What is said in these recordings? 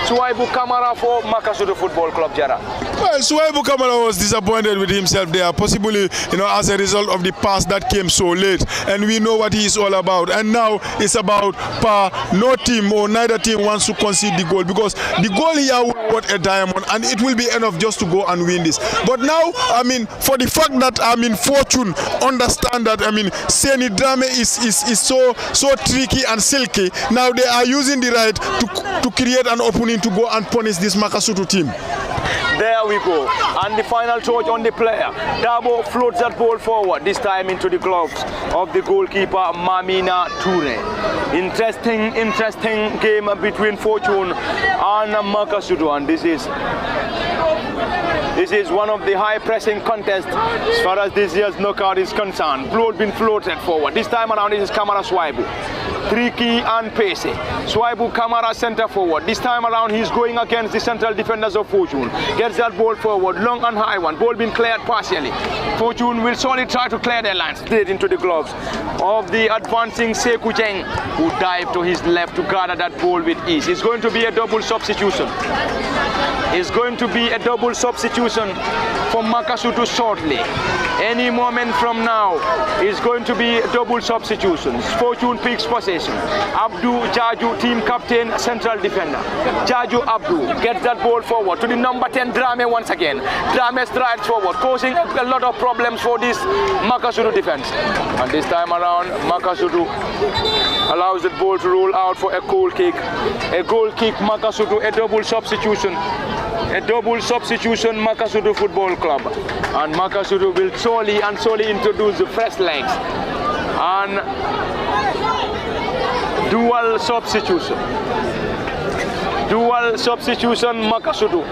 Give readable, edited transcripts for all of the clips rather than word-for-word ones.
Suwaibu Kamara for Makasutu Football Club, Jara. Well, Suwaibu Kamara was disappointed with himself there, possibly, as a result of the pass that came so late. And we know what he is all about. And now it's about par. No team or neither team wants to concede the goal, because the goal here will be worth a diamond, and it will be enough just to go and win this. But now, for the fact that Fortune understand that Seni Drame is so tricky and silky, now they are using the right to create an opening to go and punish this Makasutu team. There we go, and the final touch on the player. Dabo floats that ball forward, this time into the gloves of the goalkeeper Mamina Toure. Interesting game between Fortune and Makasutu, and this is one of the high pressing contests as far as this year's knockout is concerned. Ball been floated forward. This time around it is Kamara Suwaibu. Tricky and pacey. Suwaibu Kamara center forward. This time around he's going against the central defenders of Fortune. Gets that ball forward, long and high one. Ball been cleared partially. Fortune will solely try to clear their lines. Straight into the gloves of the advancing Sekou Jeng, who dived to his left to gather that ball with ease. It's going to be a double substitution. It's going to be a double substitution for Makasutu shortly. Any moment from now is going to be a double substitution. Fortune picks possession. Abdu Jaju, team captain, central defender. Jaju Abdu gets that ball forward to the number 10 Drame once again. Drame strides forward, causing a lot of problems for this Makasutu defense. And this time around, Makasutu allows the ball to roll out for a goal kick. A goal kick, Makasutu, a double substitution. A double substitution, Makasutu Football Club. And Makasutu will solely introduce the fresh legs. And dual substitution. Dual substitution, Makasutu.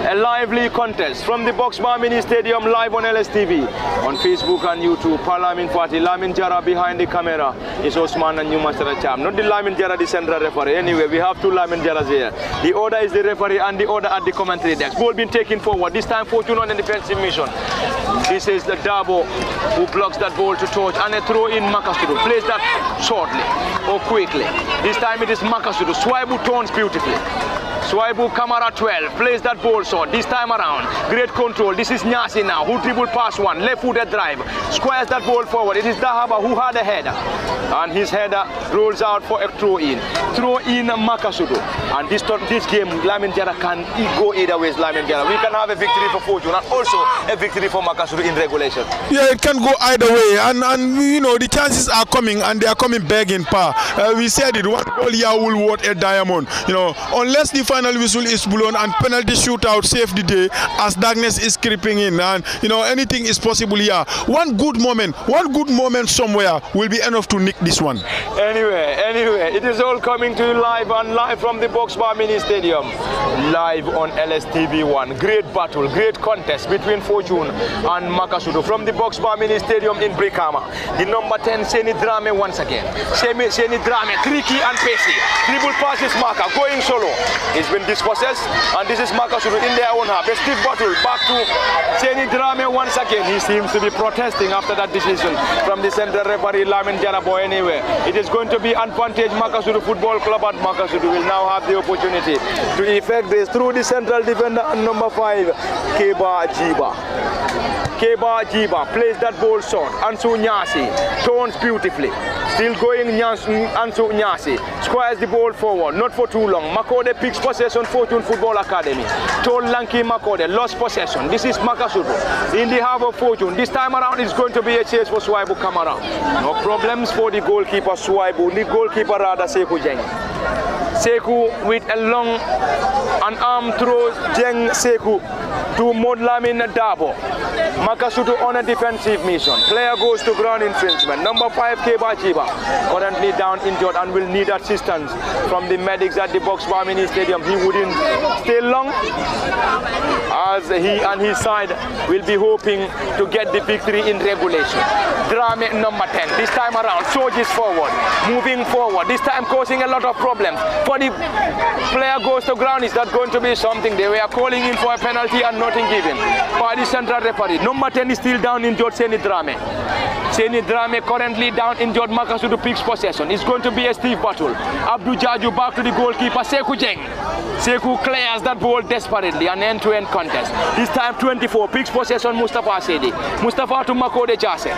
A lively contest from the Boxbar Mini Stadium, live on LSTV, on Facebook and YouTube. Parliament Party, Lamin Jara behind the camera is Osman and Master Cham. Not the Lamin Jara, the central referee. Anyway, we have two Lamin Jaras here. The order is the referee and the order at the commentary desk. Ball being taken forward. This time Fortune on a defensive mission. This is the Dabo who blocks that ball to touch, and a throw in Makasutu. Plays that shortly or quickly. This time it is Makasutu. Suwaibu turns beautifully. Suwaibu Kamara 12 plays that ball short. This time around, great control. This is Nyasi now, who dribbled past one, left-footed drive, squares that ball forward. It is Dahaba who had a header, and his header rolls out for a throw-in. Throw-in Makasutu. And this game, Lamin Jara can go either ways. Lamin Jara, we can have a victory for Fortune and also a victory for Makasutu in regulation. Yeah, it can go either way, and the chances are coming, and they are coming big in power. We said it, one goal here will worth a diamond. Unless the final whistle is blown and penalty shootout save the day as darkness is creeping in, and anything is possible here. One good moment somewhere will be enough to nick this one. Anyway, it is all coming to you live from the Boxbar Mini Stadium, live on LSTV1. Great battle, great contest between Fortune and Makasutu from the Boxbar Mini Stadium in Brikama. The number 10 Seni Drame once again. Seni Drame, tricky and pacey. Dribble passes marker, going solo. He's been dispossessed, and this is Makasutu in their own half. A stiff battle back to Seni Drame once again. He seems to be protesting after that decision from the central referee Lamin Jarabo. Anyway, it is going to be advantage Makasutu Football Club, and Makasutu will now have the opportunity to effect this through the central defender and number 5, Keba Jiba plays that ball short. Ansu Nyasi turns beautifully. Still going Ansu Nyasi. Squares the ball forward, not for too long. Makode picks possession, Fortune Football Academy. Tall Lanky Makode lost possession. This is Makasutu in the half of Fortune. This time around it's going to be a chase for Suwaibu Kamara. No problems for the goalkeeper Suwaibu. The goalkeeper rather Sekou Jeng. Sekou with a long and arm throw Jeng Sekou to Modlamin Dabo. Makasutu on a defensive mission. Player goes to ground infringement. Number 5, Keba Jiba, currently down injured and will need assistance from the medics at the Boxbar Mini Stadium. He wouldn't stay long, as he and his side will be hoping to get the victory in regulation. Drame number 10, this time around, surges forward, moving forward, this time causing a lot of problems. For the player goes to ground, is that going to be something? They were calling in for a penalty and nothing given by the central referee. Number 10 is still down injured, Seni Drame. Seni Drame currently down injured. Makasutu picks possession. It's going to be a stiff battle. Abdul Jaju back to the goalkeeper, Sekou Jeng. Sekou clears that ball desperately, an end-to-end contest. This time 24, picks possession, Mustafa Sedi. Mustafa to Makode Jase.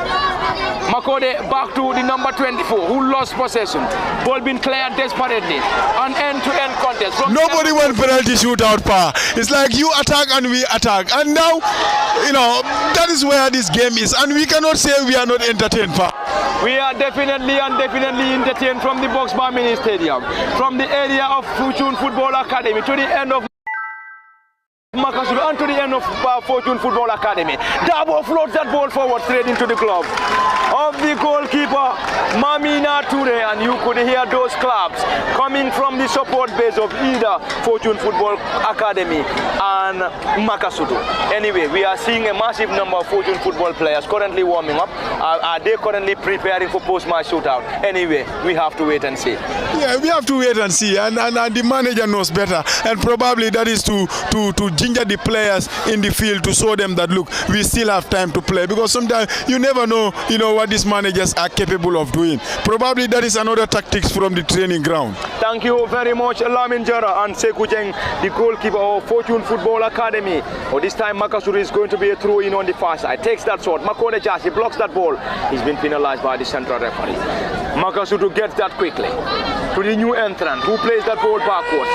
Makode back to the number 24, who lost possession. Ball being cleared desperately, an end-to-end contest. Nobody wants penalty shootout, pa. It's like you attack and we attack. And now, you know, that is where this game is. And we cannot say we are not entertained, pa. We are definitely entertained from the Box Bar Mini Stadium, from the area of Fortune Football Academy to the end of Makasutu and to the end of Fortune Football Academy. Dabo floats that ball forward straight into the glove of the goalkeeper Mamina Toure, and you could hear those claps coming from the support base of either Fortune Football Academy and Makasutu. Anyway, we are seeing a massive number of Fortune Football players currently warming up. Are they currently preparing for post-match shootout? Anyway, we have to wait and see. Yeah, we have to wait and see, and the manager knows better, and probably that is to ginger the players in the field, to show them that look, we still have time to play, because sometimes you never know, you know, what these managers are capable of doing. Probably that is another tactics from the training ground. Thank you very much, Lamin Jara and Sekou Jeng, the goalkeeper of Fortune Football Academy. This time Makasutu is going to be a throw-in on the far side. Takes that shot, Makode Jasi blocks that ball. He's been penalized by the central referee. Makasutu gets that quickly to the new entrant, who plays that ball backwards.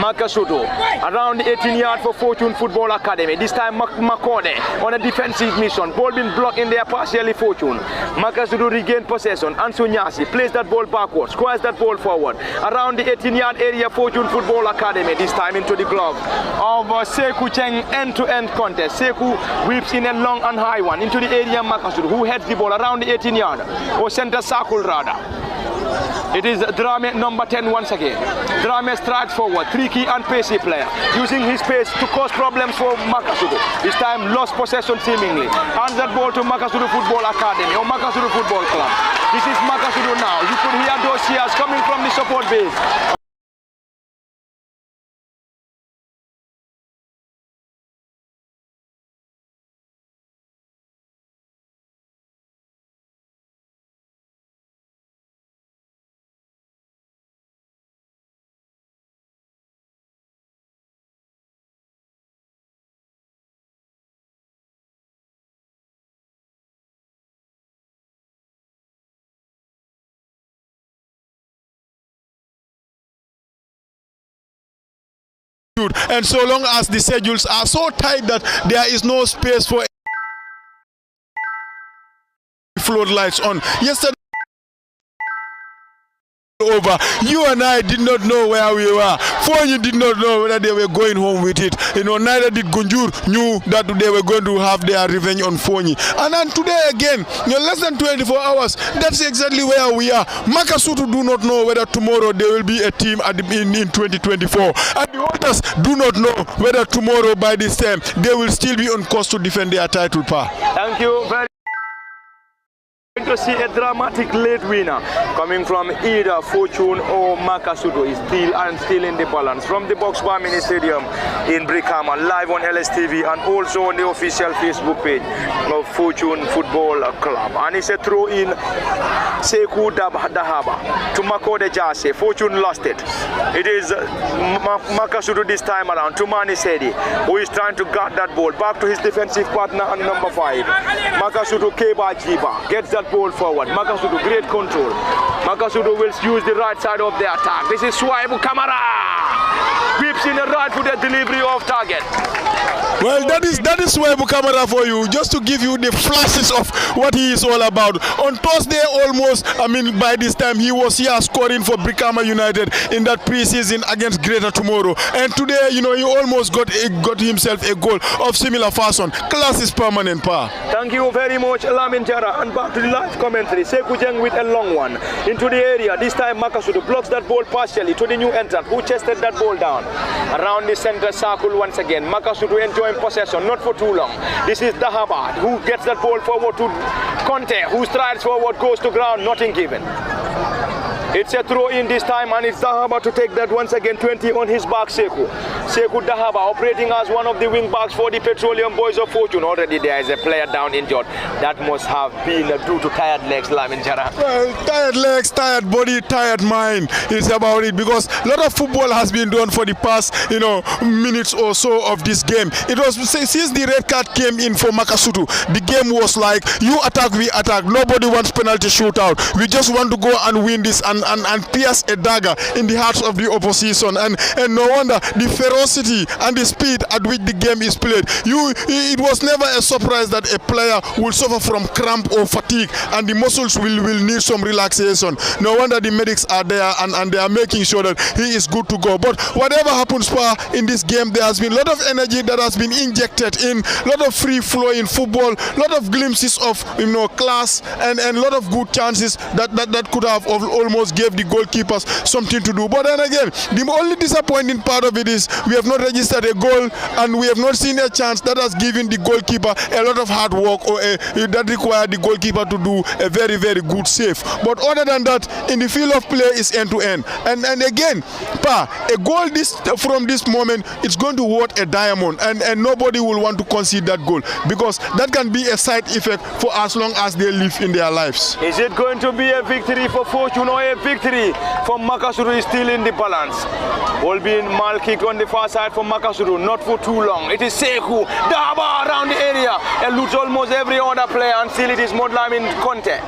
Makasutu around the 18-yard for Fortune Football Academy. This time Makode on a defensive mission. Ball being blocked in there partially Fortune. Makasutu regained possession. Ansu Nyasi plays that ball backwards, squares that ball forward. Around the 18-yard area, Fortune Football Academy. This time into the glove of Sekou Cheng, end-to-end contest. Sekou whips in a long and high one into the area Makasutu, who heads the ball around the 18-yard, or center circle rather. It is Drame number 10 once again. Drame strides forward, tricky and pacey player, using his pace to cause problems for Makasutu. This time lost possession seemingly. Hands that ball to Makasutu Football Academy or Makasutu Football Club. This is Makasutu now. You could hear those cheers coming from the support base. And so long as the schedules are so tight that there is no space for floodlights on. Yesterday over, you and I did not know where we were. Fonyi did not know whether they were going home with it. You know, neither did Gunjur knew that they were going to have their revenge on Fonyi. And then today again, you know, less than 24 hours, that's exactly where we are. Makasutu do not know whether tomorrow there will be a team at in 2024. And the others do not know whether tomorrow by this time they will still be on course to defend their title. Thank you very much. To see a dramatic late winner coming from either Fortune or Makasutu is still in the balance from the Box Bar Mini Stadium in Brikama, live on LSTV and also on the official Facebook page of Fortune Football Club. And it's a throw in Sekou Dahaba to Makode Jase. Fortune lost it. It is Makasutu this time around to Mani Sedi, who is trying to guard that ball back to his defensive partner and number 5. Makasutu Keba Jiba gets that ball forward. Makasutu, great control. Makasutu will use the right side of the attack. This is Swaibu Kamara. Whips in the right for the delivery of target. Well, that is Swaibu Kamara for you, just to give you the flashes of what he is all about. On Thursday, almost, by this time, he was here scoring for Brikama United in that preseason against Greater Tomorrow. And today, you know, he almost got himself a goal of similar fashion. Class is permanent, pa. Thank you very much, Lamin Jara. And back to the live commentary. Sekou Jeng with a long one into the area. This time, Makasutu blocks that ball partially to the new entrant, who chested that ball down around the center circle once again. Makasutu enjoying possession, not for too long. This is Dahaba, who gets that ball forward to Conte, who strides forward, goes to ground, nothing given. It's a throw in this time, and it's Dahaba to take that once again, 20 on his back, Sekou. Sekou Dahaba operating as one of the wing backs for the Petroleum Boys of Fortune. Already there is a player down injured. That must have been due to tired legs, Lamin Jara. Well, tired legs, tired body, tired mind. It's about it, because a lot of football has been done for the past, minutes or so of this game. It was since the red card came in for Makasutu, the game was like, you attack, we attack. Nobody wants penalty shootout. We just want to go and win this and pierce a dagger in the hearts of the opposition. And no wonder the ferocity and the speed at which the game is played. It was never a surprise that a player will suffer from cramp or fatigue, and the muscles will need some relaxation. No wonder the medics are there and they are making sure that he is good to go. But whatever happens in this game, there has been a lot of energy that has been injected in, a lot of free flowing football, a lot of glimpses of class, and a lot of good chances that could have almost gave the goalkeepers something to do. But then again, the only disappointing part of it is we have not registered a goal, and we have not seen a chance that has given the goalkeeper a lot of hard work, or that required the goalkeeper to do a very, very good save. But other than that, in the field of play is end to end. And again, a goal from this moment, it's going to worth a diamond, and nobody will want to concede that goal, because that can be a side effect for as long as they live in their lives. Is it going to be a victory for Fortune or a victory for Makasutu? Is still in the balance. Ball being mal kicked on the far side for Makasutu, not for too long. It is Sekou Dahaba around the area, eludes almost every other player, and still it is Modlamin Conte.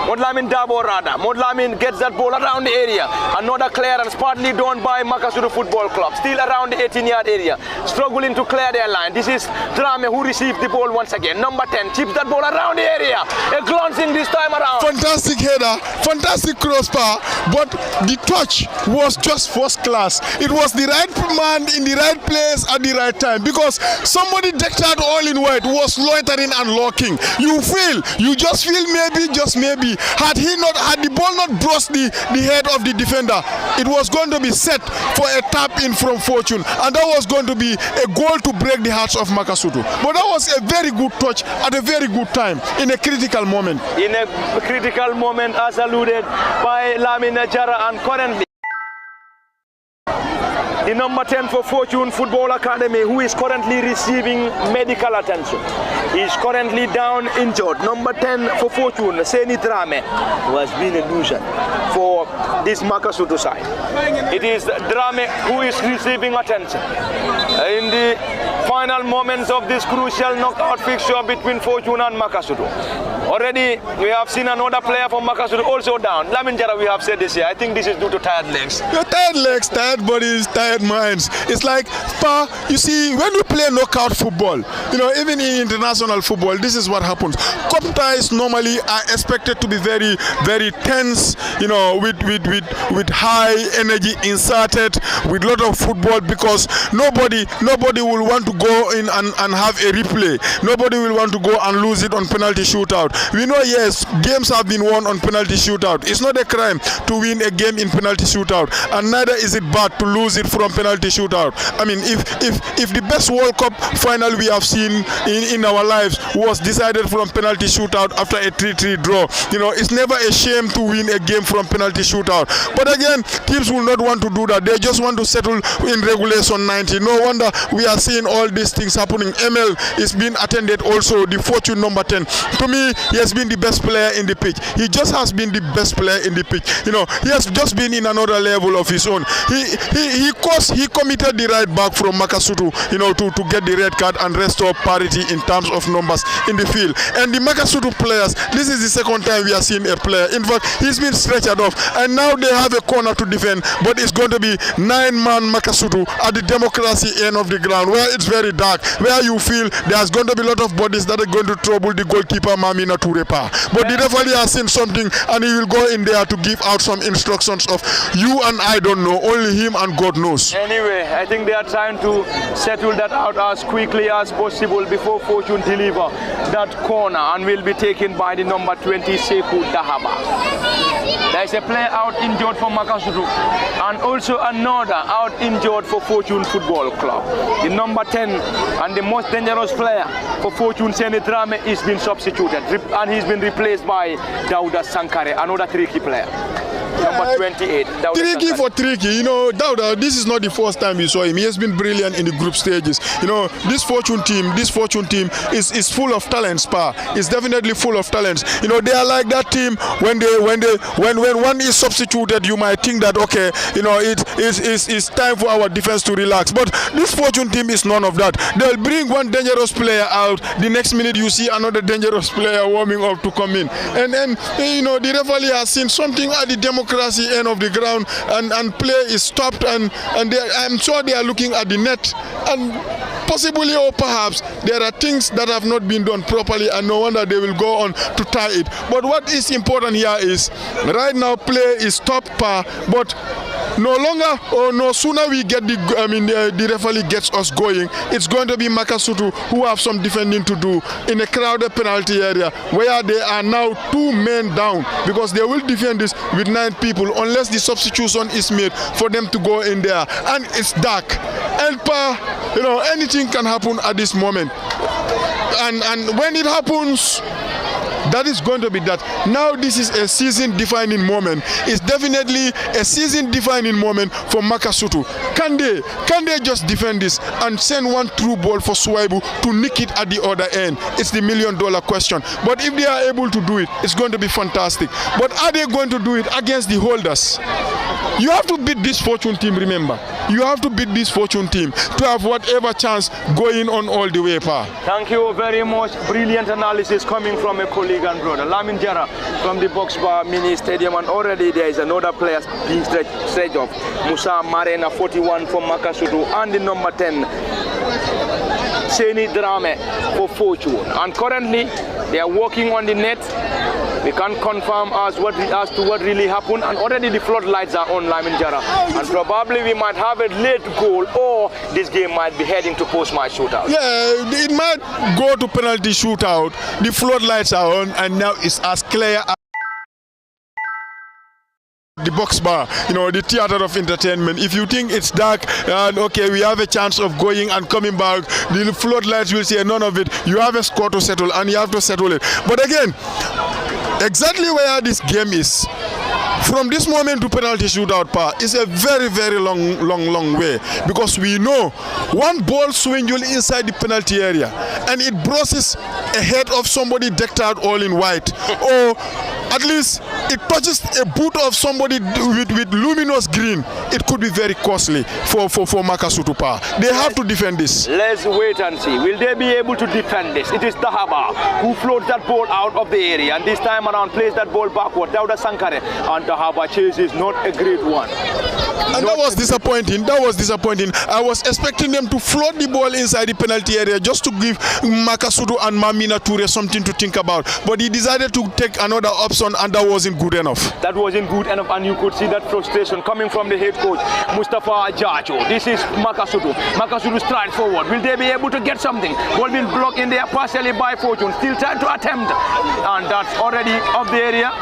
Modlamin Dabo rather. Modlamin gets that ball around the area. Another clearance partly done by Makasutu Football Club. Still around the 18-yard area. Struggling to clear their line. This is Drame who received the ball once again. Number 10 chips that ball around the area. A glancing this time around. Fantastic header, fantastic crossbar, but the touch was just first class. It was the right man in the right place at the right time, because somebody decked out all in white was loitering and locking. You just feel maybe, just maybe, had the ball not brushed the head of the defender, it was going to be set for a tap in from Fortune, and that was going to be a goal to break the hearts of Makasutu. But that was a very good touch at a very good time in a critical moment. In a critical moment, as alluded by Lamin Jara, and currently the number 10 for Fortune Football Academy, who is currently receiving medical attention, is currently down injured. Number 10 for Fortune, Seni Drame, who has been a loser for this Makasutu side. It is Drame who is receiving attention in the final moments of this crucial knockout fixture between Fortune and Makasutu. Already we have seen another player from Makasutu also down. Lamin Jara, we have said this here. I think this is due to tired legs. Tired legs, tired bodies, tired minds. It's like, you see, when we play knockout football, even in international football, this is what happens. Cup ties normally are expected to be very, very tense, with high energy inserted, with a lot of football, because nobody will want to go in and have a replay. Nobody will want to go and lose it on penalty shootout. We know, yes, games have been won on penalty shootout. It's not a crime to win a game in penalty shootout, and neither is it bad to lose it from penalty shootout. I mean, if the best World Cup final we have seen in our lives was decided from penalty shootout after a 3-3 draw, it's never a shame to win a game from penalty shootout. But again, teams will not want to do that. They just want to settle in regulation 90. No wonder we are seeing all these things happening. ML is being attended also, the Fortune number 10. To me, he has been the best player in the pitch. He just has been the best player in the pitch. He has just been in another level of his own. He committed the right back from Makasutu, to get the red card and restore parity in terms of numbers in the field. And the Makasutu players, this is the second time we are seeing a player. In fact, he's been stretched off, and now they have a corner to defend, but it's going to be 9-man Makasutu at the democracy end of the ground, where it's very dark, where you feel there's going to be a lot of bodies that are going to trouble the goalkeeper Mamina Turepa. But the referee has seen something, and he will go in there to give out some instructions of you and I don't know, only him and God knows. Anyway, I think they are trying to settle that out as quickly as possible before Fortune deliver that corner, and will be taken by the number 20 Sekou Dahaba. There is a player out injured for Makasutu, and also another out injured for Fortune Football Club. The number 10 and the most dangerous player for Fortune, Seni Drame, is being substituted, and he's been replaced by Dauda Sankare, another tricky player. number 28. Tricky for tricky. You know, Dauda, this is not the first time we saw him. He has been brilliant in the group stages. You know, this fortune team is full of talents, Pa. It's definitely full of talents. You know, they are like that team when one is substituted, you might think that, okay, you know, it's time for our defense to relax. But this fortune team is none of that. They'll bring one dangerous player out. The next minute you see another dangerous player warming up to come in. And then, you know, the referee has seen something at the democracy end of the ground, and play is stopped, and I'm sure they are looking at the net, and possibly or perhaps there are things that have not been done properly, and no wonder they will go on to tie it. But what is important here is right now play is stopped, but no longer or no sooner we get the referee gets us going, it's going to be Makasutu who have some defending to do in a crowded penalty area where they are now 2 men down, because they will defend this with 9 people unless the substitution is made for them to go in there, and it's dark, and you know, anything can happen at this moment, and when it happens, that is going to be that. Now this is a season-defining moment. It's definitely a season-defining moment for Makasutu. Can they just defend this and send one through ball for Swaibu to nick it at the other end? It's the $1 million question. But if they are able to do it, it's going to be fantastic. But are they going to do it against the holders? You have to beat this fortune team, remember. You have to beat this fortune team to have whatever chance going on all the way, Pa. Thank you very much. Brilliant analysis coming from a colleague and brother. Lamin Jara from the Box Bar Mini Stadium, and already there is another player being stretched off. Musa Marena, 41 for Makasutu, and the number 10, Seni Drame for Fortune. And currently they are working on the net. We can't confirm as to what really happened, and already the floodlights are on, Lamin Jara, and probably we might have a late goal, or this game might be heading to post-match shootout. Yeah, it might go to penalty shootout. The floodlights are on, and now it's as clear as the Box Bar, you know, the theater of entertainment. If you think it's dark and okay, we have a chance of going and coming back, the floodlights will say none of it. You have a score to settle, and you have to settle it. But again, exactly where this game is, from this moment to penalty shootout, is a very, very long way, because we know one ball swing you inside the penalty area and it brushes a head of somebody decked out all in white, or at least it touches a boot of somebody with luminous green. It could be very costly for Makasutu. They have to defend this. Let's wait and see. Will they be able to defend this? It is Tahaba who floats that ball out of the area, and this time around plays that ball backward. Dauda Sankare, and Tahaba chases not a great one. And that was disappointing. I was expecting them to float the ball inside the penalty area just to give Makasutu and Mamina Toure something to think about. But he decided to take another option, and that wasn't good enough. That wasn't good enough, and you could see that frustration coming from the head coach, Mustafa Jacho. This is Makasutu. Makasutu stride forward. Will they be able to get something? Ball being blocked in there partially by Fortune. Still trying to attempt, and that's already off the area.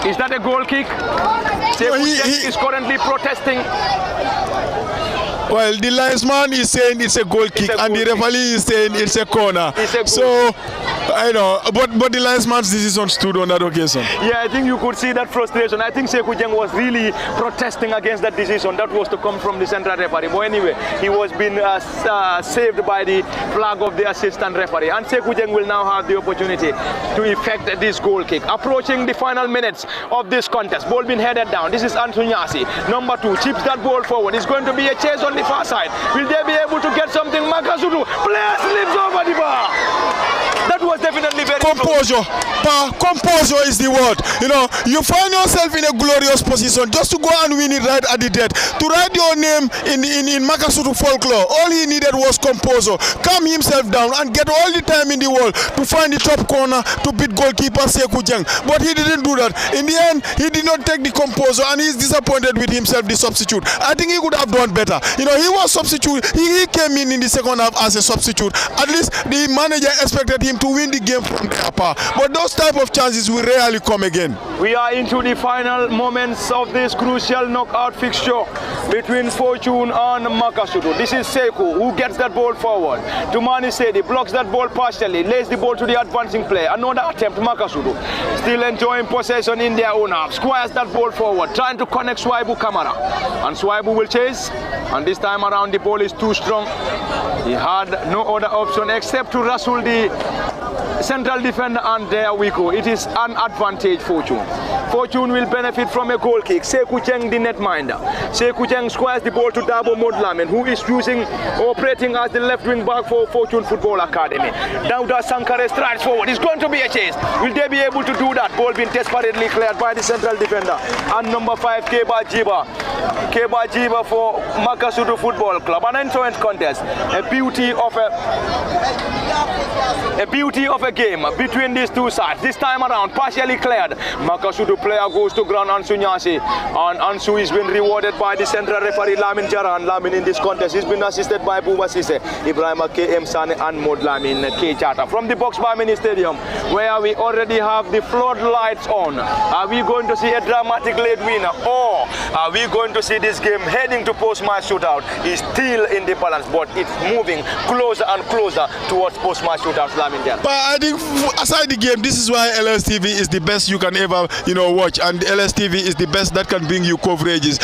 Is that a goal kick? He is currently protesting. Well, the linesman is saying it's a goal kick, and the referee is saying it's a corner. So, I know, but the linesman's decision stood on that occasion. Yeah, I think you could see that frustration. I think Sekou Jeng was really protesting against that decision. That was to come from the central referee. But anyway, he was being saved by the flag of the assistant referee. And Sekou Jeng will now have the opportunity to effect this goal kick. Approaching the final minutes of this contest. Ball being headed down. This is Antonyasi. Number 2 chips that ball forward. It's going to be a chase on the far side. Will they be able to get something? Makasutu. Player slips over the bar. That was definitely very composure. Composure is the word. You know, you find yourself in a glorious position just to go and win it right at the death. To write your name in Makasutu folklore, all he needed was composure. Calm himself down and get all the time in the world to find the top corner to beat goalkeeper Sekou Jeng. But he didn't do that. In the end, he did not take the composure, and he's disappointed with himself, the substitute. I think he could have done better. You know, he was substitute. He came in the second half as a substitute. At least the manager expected him to win the game from there, pa. But those type of chances will rarely come again. We are into the final moments of this crucial knockout fixture between Fortune and Makasutu. This is Seku who gets that ball forward. Tumani Sedi blocks that ball partially, lays the ball to the advancing player. Another attempt, Makasutu still enjoying possession in their own half. Squires that ball forward, trying to connect Swaibu Kamara. And Swaibu will chase, and this time around the ball is too strong. He had no other option except to wrestle the central defender, and there we go. It is an advantage Fortune. Fortune will benefit from a goal kick. Seku Cheng, the netminder. Seku Cheng squares the ball to Dabo Modlamen, who is operating as the left wing back for Fortune Football Academy. Dauda Sankare strides forward. It's going to be a chase. Will they be able to do that? Ball being desperately cleared by the central defender. And number 5, Keba Jiba. Keba Jiba for Makasutu Football Club. An end-to-end contest. A beauty of a game between these two sides. This time around, partially cleared. Makasutu player goes to ground, Ansu Nyasi. And Ansu has been rewarded by the central referee Lamin Jara. And Lamin in this contest has been assisted by Buma Sise, Ibrahima K.M. Sane and Mod Lamin K. Chata. From the Box Bar Mini Stadium, where we already have the floodlights on. Are we going to see a dramatic late winner, or are we going to see this game heading to post-match shootout? Is still in the balance, but it's moving closer and closer towards post-match shootouts, Lamin Jara. But I think aside the game, this is why LSTV is the best you can ever, watch, and LSTV is the best that can bring you coverages.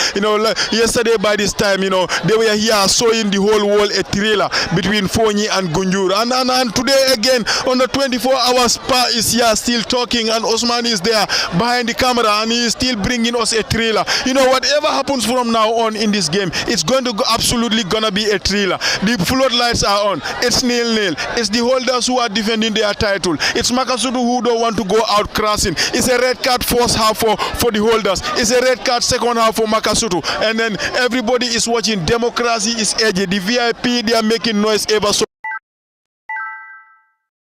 Yesterday by this time, they were here showing the whole world a thriller between Fonyi and Gunjur, and today again on the 24 hours, Pa is here still talking, and Osman is there behind the camera, and he is still bringing us a thriller. Whatever happens from now on in this game, it's going to go absolutely gonna be a thriller. The floodlights are on. It's 0-0. It's the holders who are defending their title. It's Makasutu who don't want to go out crashing. It's a red card first half for the holders. It's a red card second half for Makasutu. And then everybody is watching. Democracy is edgy. The VIP, they are making noise ever so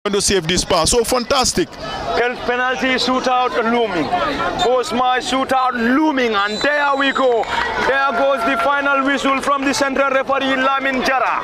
to save this pass. So fantastic. Penalty shootout looming. Post-match shootout looming, and there we go. There goes the final whistle from the central referee Lamin Jara.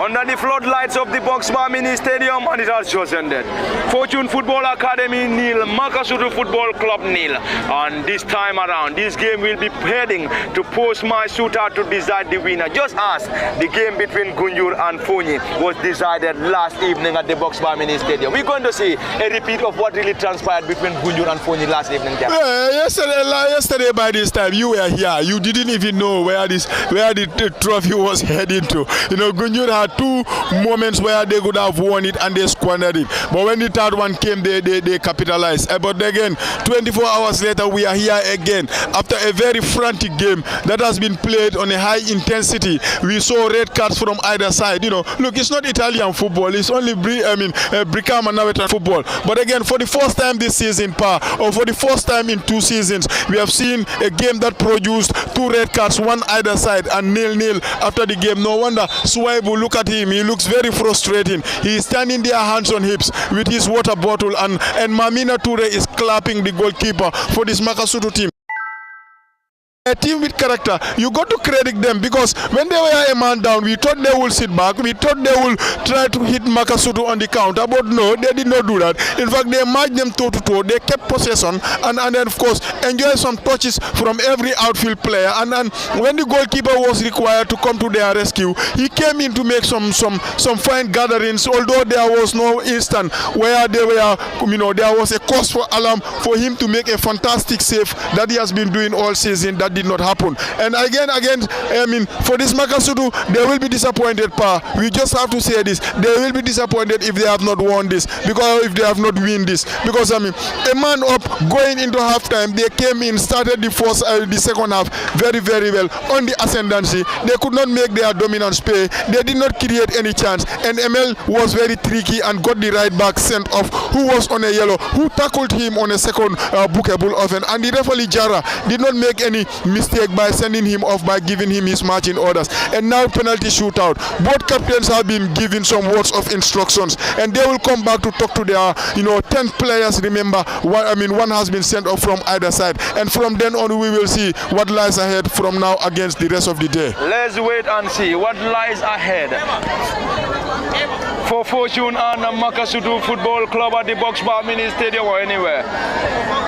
Under the floodlights of the Box Bar Mini Stadium, and it has just ended. Fortune Football Academy 0, Makasutu Football Club 0. And this time around, this game will be heading to post-match shootout to decide the winner, just as the game between Gunjur and Fonyi was decided last evening at the Box Bar Mini Stadium. We're going to see a repeat of what really transpired between Gunjur and Fonyi last evening. Yesterday by this time, you were here. You didn't even know where the trophy was heading to. Gunjur had two moments where they could have won it and they squandered it. But when the third one came, they capitalized. But again, 24 hours later, we are here again. After a very frantic game that has been played on a high intensity, we saw red cards from either side. Look, it's not Italian football. It's only Bricam and Navetan football. But again, for the first time this season, or for the first time in 2 seasons, we have seen a game that produced 2 red cards, one either side, and 0-0 after the game. No wonder Swaibu, look at him. He looks very frustrating. He is standing there hands on hips with his water bottle, and Mamina Toure is clapping the goalkeeper for this Makasutu team. A team with character, you got to credit them, because when they were a man down, we thought they would sit back, we thought they would try to hit Makasutu on the counter, but no, they did not do that. In fact, they matched them toe to toe, they kept possession, and then of course enjoy some touches from every outfield player, and when the goalkeeper was required to come to their rescue, he came in to make some fine gatherings, although there was no instant where they were, there was a cause for alarm for him to make a fantastic save that he has been doing all season. That did not happen. And again, for this Makasutu, they will be disappointed, Pa. We just have to say this. They will be disappointed if they have not won this, because if they have not win this. Because a man up going into halftime, they came in, started the second half very, very well on the ascendancy. They could not make their dominance pay. They did not create any chance. And ML was very tricky and got the right back sent off, who was on a yellow, who tackled him on a second bookable offense. And the referee Jara did not make any mistake by sending him off, by giving him his marching orders. And now penalty shootout. Both captains have been given some words of instructions, and they will come back to talk to their 10 players. Remember, one has been sent off from either side, and from then on we will see what lies ahead from now against the rest of the day. Let's wait and see what lies ahead. for Fortune and Makasutu Football Club at the Box Bar Mini Stadium or anywhere.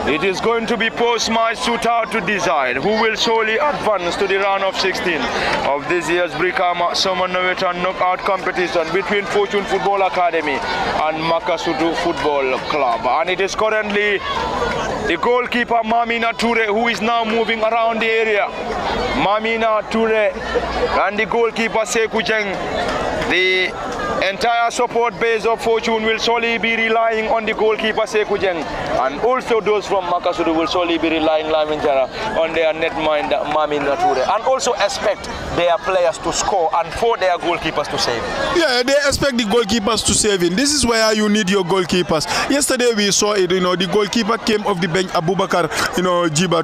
It is going to be post-match shootout to decide who will surely advance to the round of 16 of this year's Brikama Summer Norwegian Knockout competition between Fortune Football Academy and Makasutu Football Club. And it is currently the goalkeeper Mamina Ture who is now moving around the area. Mamina Ture and the goalkeeper Sekou Jeng. The entire support base of Fortune will solely be relying on the goalkeeper Sekou Jeng, and also those from Makasutu will solely be relying on their netminder Mamina Ture, and also expect their players to score and for their goalkeepers to save. Yeah, they expect the goalkeepers to save in. This is where you need your goalkeepers. Yesterday we saw it, the goalkeeper came off the bench, Abubakar, Jiba,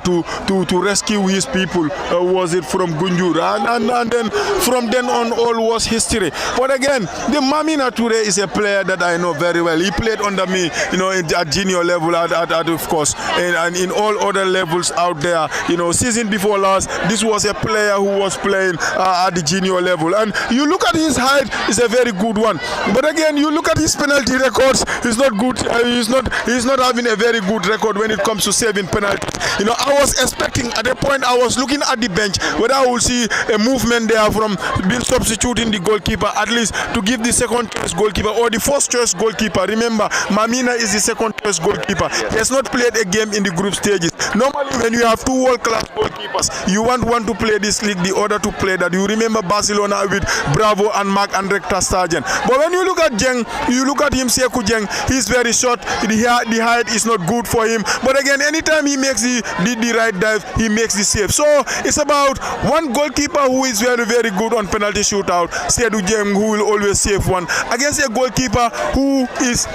to rescue his people. Was it from Gunjur? And then from then on all was history. But again, the Mamina Ture is a player that I know very well. He played under me, at junior level, at of course, and in all other levels out there. Season before last, this was a player who was playing at the junior level. And you look at his height, it's a very good one. But again, you look at his penalty records, he's not good. He's not having a very good record when it comes to saving penalties. I was expecting at a point, I was looking at the bench whether I will see a movement there from being substituting the goalkeeper, at least to give the second choice goalkeeper or the first choice goalkeeper. Remember, Mamina is the second choice goalkeeper. He has not played a game in the group stages. Normally, when you have two world-class goalkeepers, you want one to play this league, the other to play that. You remember Barcelona with Bravo and Mark and Rector Sargent. But when you look at Jeng, you look at him, Sekou Jeng, he's very short. The height is not good for him. But again, anytime he makes the right dive, he makes the save. So it's about one goalkeeper who is very, very good on penalty shootout, Sekou Jeng, who will always save one, against a goalkeeper who is,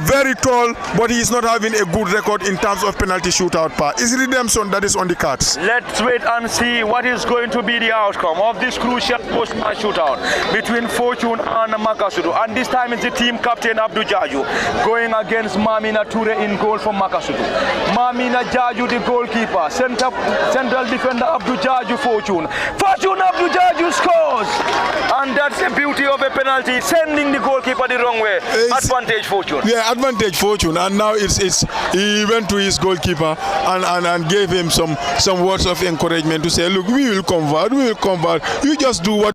very tall, but he is not having a good record in terms of penalty shootout part. Is redemption that is on the cards? Let's wait and see what is going to be the outcome of this crucial post-match shootout between Fortune and Makasutu. And this time it's the team captain Abdou Jaju going against Mamina Ture in goal for Makasutu. Mamina Jaju, the goalkeeper, central defender Abdou Jaju, Fortune. Fortune, Abdou Jaju scores, and that's the beauty of a penalty, sending the goalkeeper the wrong way. Advantage Fortune. Yeah, advantage Fortune. And now he went to his goalkeeper and gave him some words of encouragement to say, look, we will convert. You just do what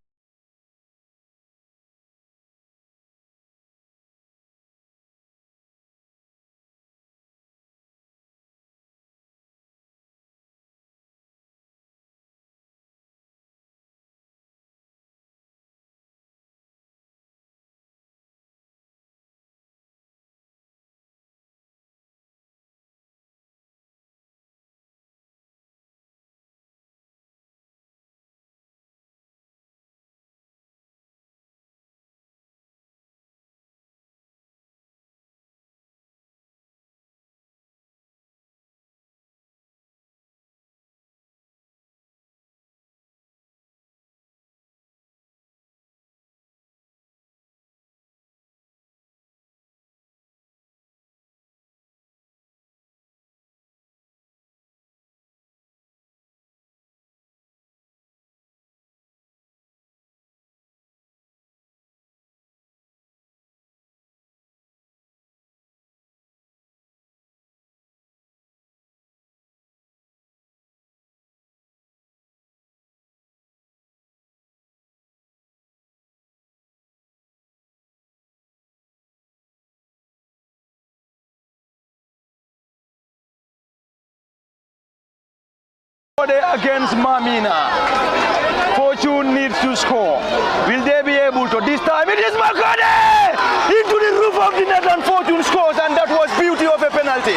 against Mamina. Fortune needs to score. Will they be able to? This time it is Makode! Into the roof of the net, and Fortune scores, and that was beauty of a penalty.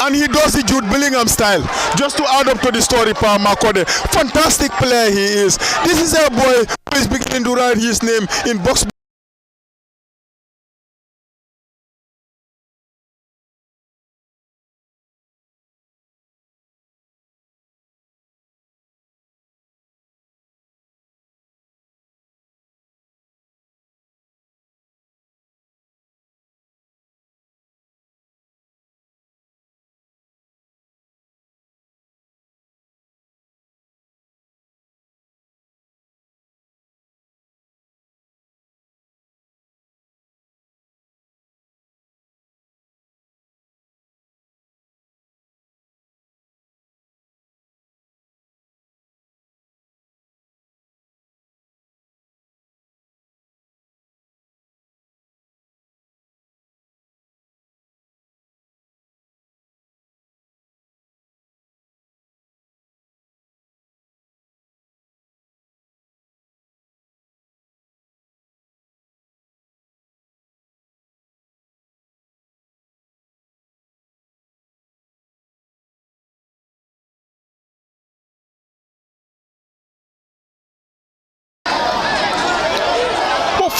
And he does it Jude Bellingham style. Just to add up to the story, Pa Makode. Fantastic player he is. This is a boy who is beginning to write his name in box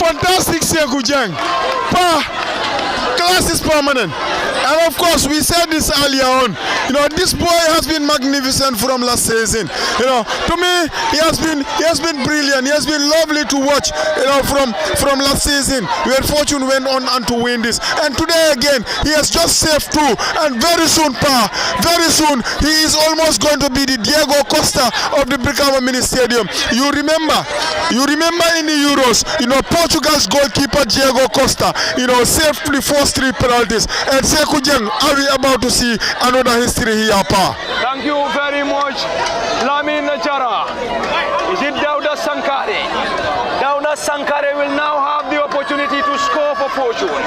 Fantastic Sekou Jeng. Class is permanent. And of course, we said this earlier on. This boy has been magnificent from last season. To me, he has been brilliant. He has been lovely to watch. From last season, where Fortune went on and to win this. And today again, he has just saved 2. And very soon, he is almost going to be the Diego Costa of the Brikama Mini Stadium. You remember in the Euros, Portugal's goalkeeper Diego Costa, saved the first 3 penalties. And Sekou Jeng, are we about to see another history here, Pa? Thank you very much, Lamin Najara. Is it Dauda Sankare? Dauda Sankare will now have the opportunity to score for Fortune.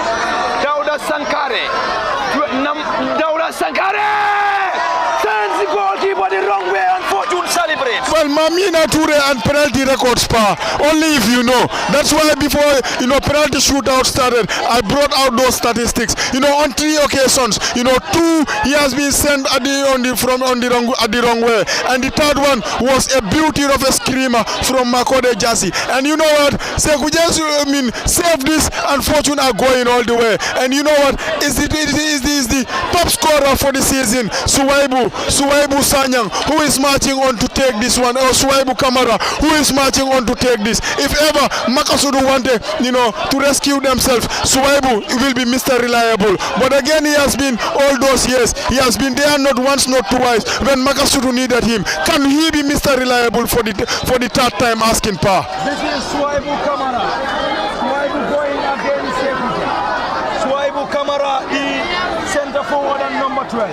Dauda Sankare sends the goalkeeper the wrong way and Fortune celebrates. Well, Mamina Toure and penalty records, Pa. Only if you know. That's why before penalty shootout started, I brought out those statistics. On 3 occasions, 2 he has been sent at the wrong way, and the 3rd one was a beauty of a screamer from Makode Jassy. And you know what? Sekou Jeng saved this, and Fortune are going all the way. And you know what? Is the top scorer for the season, Suwaibu Sanyang, who is marching on to take this one, or Suwaibu Kamara, who is marching on to take this. If ever Makasutu wanted, to rescue themselves, Suwaibu will be Mr. Reliable. But again, he has been all those years. He has been there not once, not twice when Makasutu needed him. Can he be Mr. Reliable for the 3rd time asking, Pa? This is Suwaibu Kamara. Suwaibu going against Sekou Jeng. Suwaibu Kamara, the center forward and number 12.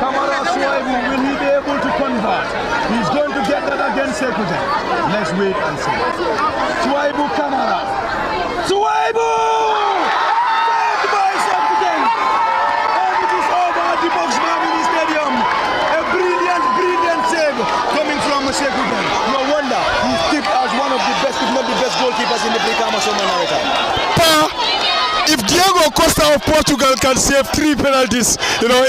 Kamara Suwaibu, will he be able to convert? He's going to get that against Sekou Jeng. Let's wait and see. Suwaibu Kamara. Suwaibu! Saved by Sekou Jeng. And it is over at the Boxbar Mini Stadium. A brilliant save coming from Sekou Jeng. No wonder he's tipped as one of the best, if not the best goalkeepers in the Brikama America. If Diego Costa of Portugal can save 3 penalties,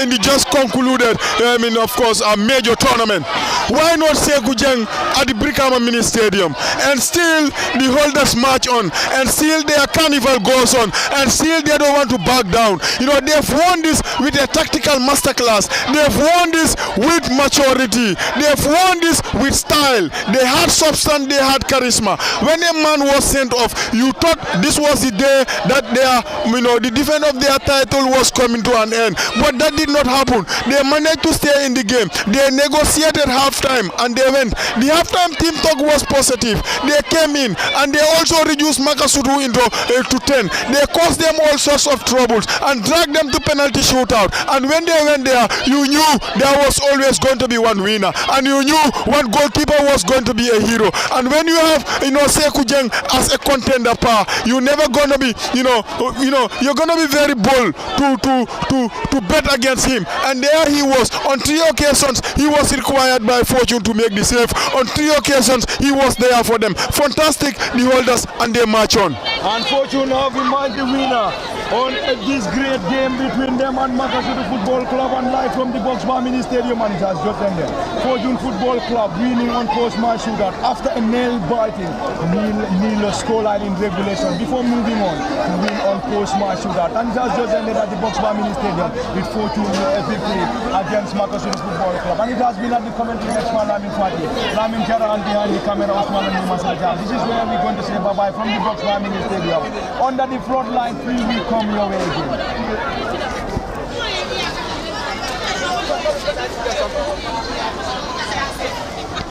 in the just concluded, of course, a major tournament, why not Sekou Jeng at the Brikama Mini Stadium? And still the holders march on, and still their carnival goes on, and still they don't want to back down. They've won this with a tactical masterclass. They've won this with maturity. They've won this with style. They had substance, they had charisma. When a man was sent off, you thought this was the day that the defense of their title was coming to an end. But that did not happen. They managed to stay in the game. They negotiated halftime and they went. The halftime team talk was positive. They came in and they also reduced Makasutu to 10. They caused them all sorts of troubles and dragged them to penalty shootout. And when they went there, you knew there was always going to be one winner. And you knew one goalkeeper was going to be a hero. And when you have Sekou Jeng as a contender, Pa, you're never gonna be, you're gonna be very bold to bet against him. And there he was. On 3 occasions, he was required by Fortune to make the save. On 3 occasions, he was there for them. Fantastic, the holders, and they march on. And Fortune have emerged the winner on this great game between them and Makasutu Football Club, and live from the Boxbar Mini Stadium, and it has just ended. Fortune Football Club winning on post-match shootout after a nail-biting nil scoreline in regulation before moving on to win on post-match shootout. And it has just ended at the Boxbar Mini Stadium with Fortune victory against Makasutu Football Club. And it has been at the commentary next one, Lamin Fati, Lamin Jara, and behind the camera, Osman and Masajam. This is where we're going to say bye-bye from the Boxbar Mini Stadium. Under the floodline, please will come your way again.